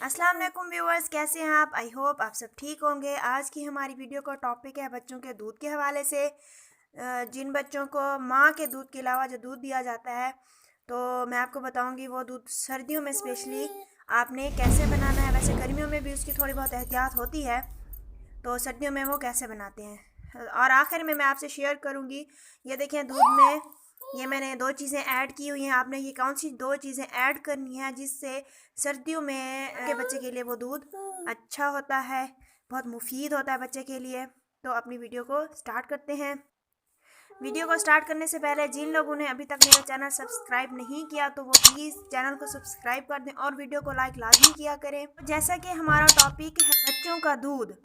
अस्सलाम वालेकुम व्यूअर्स, कैसे हैं आप? आई होप आप सब ठीक होंगे। आज की हमारी वीडियो का टॉपिक है बच्चों के दूध के हवाले से। जिन बच्चों को माँ के दूध के अलावा जो दूध दिया जाता है, तो मैं आपको बताऊंगी वो दूध सर्दियों में स्पेशली आपने कैसे बनाना है। वैसे गर्मियों में भी उसकी थोड़ी बहुत एहतियात होती है, तो सर्दियों में वो कैसे बनाते हैं। और आखिर में मैं आपसे शेयर करूँगी। ये देखें, दूध में ये मैंने दो चीज़ें ऐड की हुई हैं। आपने ये कौन सी दो चीज़ें ऐड करनी है जिससे सर्दियों में के बच्चे के लिए वो दूध अच्छा होता है, बहुत मुफीद होता है बच्चे के लिए। तो अपनी वीडियो को स्टार्ट करते हैं। वीडियो को स्टार्ट करने से पहले जिन लोगों ने अभी तक मेरा चैनल सब्सक्राइब नहीं किया तो वो प्लीज़ चैनल को सब्सक्राइब कर दें और वीडियो को लाइक लाजमी किया करें। जैसा कि हमारा टॉपिक है बच्चों का दूध।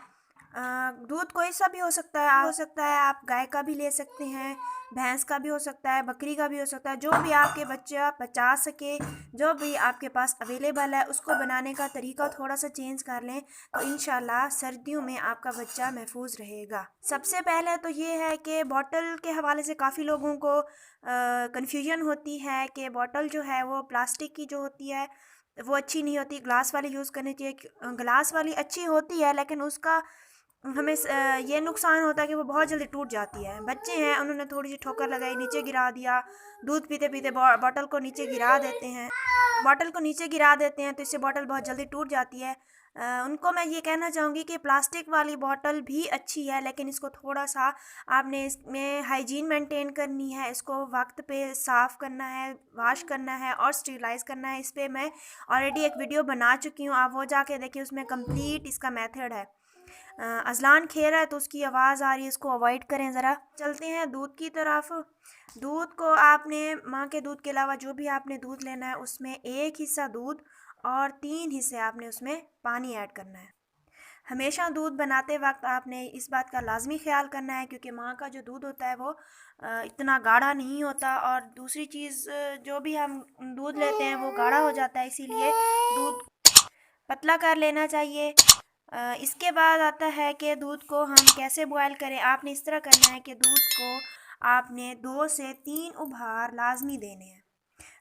दूध कोई सा भी हो सकता है, आप गाय का भी ले सकते हैं, भैंस का भी हो सकता है, बकरी का भी हो सकता है। जो भी आपके बच्चा पचा सके, जो भी आपके पास अवेलेबल है, उसको बनाने का तरीका थोड़ा सा चेंज कर लें तो इंशाल्लाह सर्दियों में आपका बच्चा महफूज रहेगा। सबसे पहले तो ये है कि बॉटल के हवाले से काफ़ी लोगों को कन्फ्यूजन होती है कि बॉटल जो है वो प्लास्टिक की जो होती है वो अच्छी नहीं होती, ग्लास वाली यूज़ करनी चाहिए। ग्लास वाली अच्छी होती है लेकिन उसका हमें ये नुकसान होता है कि वो बहुत जल्दी टूट जाती है। बच्चे हैं, उन्होंने थोड़ी सी ठोकर लगाई, नीचे गिरा दिया, दूध पीते पीते बॉटल को नीचे गिरा देते हैं। तो इससे बॉटल बहुत जल्दी टूट जाती है। उनको मैं ये कहना चाहूँगी कि प्लास्टिक वाली बॉटल भी अच्छी है, लेकिन इसको थोड़ा सा आपने इसमें हाइजीन मेंटेन करनी है। इसको वक्त पे साफ़ करना है, वॉश करना है और स्टरलाइज़ करना है। इस पर मैं ऑलरेडी एक वीडियो बना चुकी हूँ, आप वो जाके देखिए, उसमें कंप्लीट इसका मेथड है। अज़लान खेल रहा है तो उसकी आवाज़ आ रही है, इसको अवॉइड करें ज़रा। चलते हैं दूध की तरफ। दूध को आपने माँ के दूध के अलावा जो भी आपने दूध लेना है उसमें 1 हिस्सा दूध और 3 हिस्से आपने उसमें पानी ऐड करना है। हमेशा दूध बनाते वक्त आपने इस बात का लाजमी ख्याल करना है, क्योंकि माँ का जो दूध होता है वो इतना गाढ़ा नहीं होता, और दूसरी चीज़ जो भी हम दूध लेते हैं वो गाढ़ा हो जाता है, इसीलिए दूध पतला कर लेना चाहिए। इसके बाद आता है कि दूध को हम कैसे बॉयल करें। आपने इस तरह करना है कि दूध को आपने 2 से 3 उबार लाजमी देने हैं।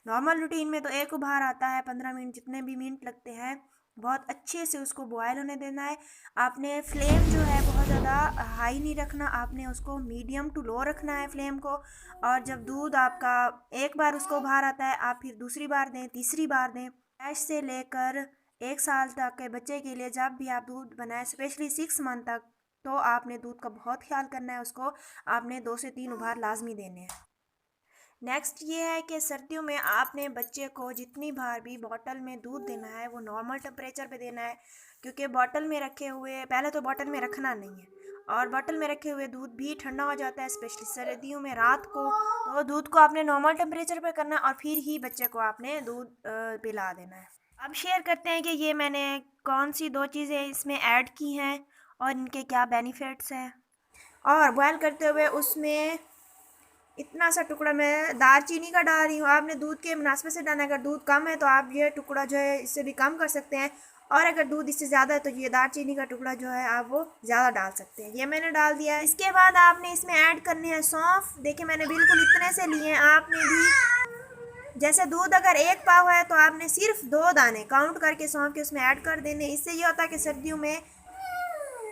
नॉर्मल रूटीन में तो 1 उबार आता है, 15 मिनट जितने भी मिनट लगते हैं, बहुत अच्छे से उसको बॉयल होने देना है। आपने फ्लेम जो है बहुत ज़्यादा हाई नहीं रखना, आपने उसको मीडियम टू लो रखना है फ्लेम को। और जब दूध आपका एक बार उसको उबार आता है, आप फिर दूसरी बार दें, तीसरी बार दें। ऐश से लेकर 1 साल तक के बच्चे के लिए जब भी आप दूध बनाएं, स्पेशली 6 मंथ तक, तो आपने दूध का बहुत ख्याल करना है। उसको आपने 2 से 3 उबार लाजमी देने हैं। नेक्स्ट ये है कि सर्दियों में आपने बच्चे को जितनी बार भी बॉटल में दूध देना है वो नॉर्मल टेम्परेचर पे देना है, क्योंकि बॉटल में रखे हुए, पहले तो बॉटल में रखना नहीं है, और बॉटल में रखे हुए दूध भी ठंडा हो जाता है, स्पेशली सर्दियों में रात को। तो दूध को आपने नॉर्मल टेम्परेचर पे करना है और फिर ही बच्चे को आपने दूध पिला देना है। अब शेयर करते हैं कि ये मैंने कौन सी 2 चीज़ें इसमें ऐड की हैं और इनके क्या बेनिफिट्स हैं। और बॉयल करते हुए उसमें इतना सा टुकड़ा मैं दालचीनी का डाल रही हूँ। आपने दूध के मुनासिबत से डालना है। अगर दूध कम है तो आप ये टुकड़ा जो है इससे भी कम कर सकते हैं, और अगर दूध इससे ज़्यादा है तो ये दालचीनी का टुकड़ा जो है आप वो ज़्यादा डाल सकते हैं। ये मैंने डाल दिया है। इसके बाद आपने इसमें ऐड करने हैं सौंफ। देखिए, मैंने बिल्कुल इतने से लिए हैं। आपने भी जैसे दूध अगर 1 पाव है तो आपने सिर्फ 2 दाने काउंट करके सौंफ के उसमें ऐड कर देने। इससे ये होता है कि सर्दियों में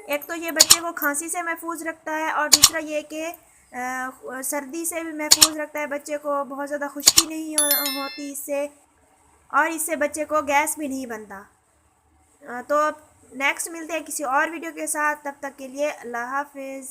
एक तो ये बच्चे को खांसी से महफूज रखता है, और दूसरा ये कि सर्दी से भी महफूज रखता है बच्चे को। बहुत ज़्यादा खुश्की नहीं होती इससे, और इससे बच्चे को गैस भी नहीं बनता। तो नेक्स्ट मिलते हैं किसी और वीडियो के साथ, तब तक के लिए अल्लाह हाफिज़।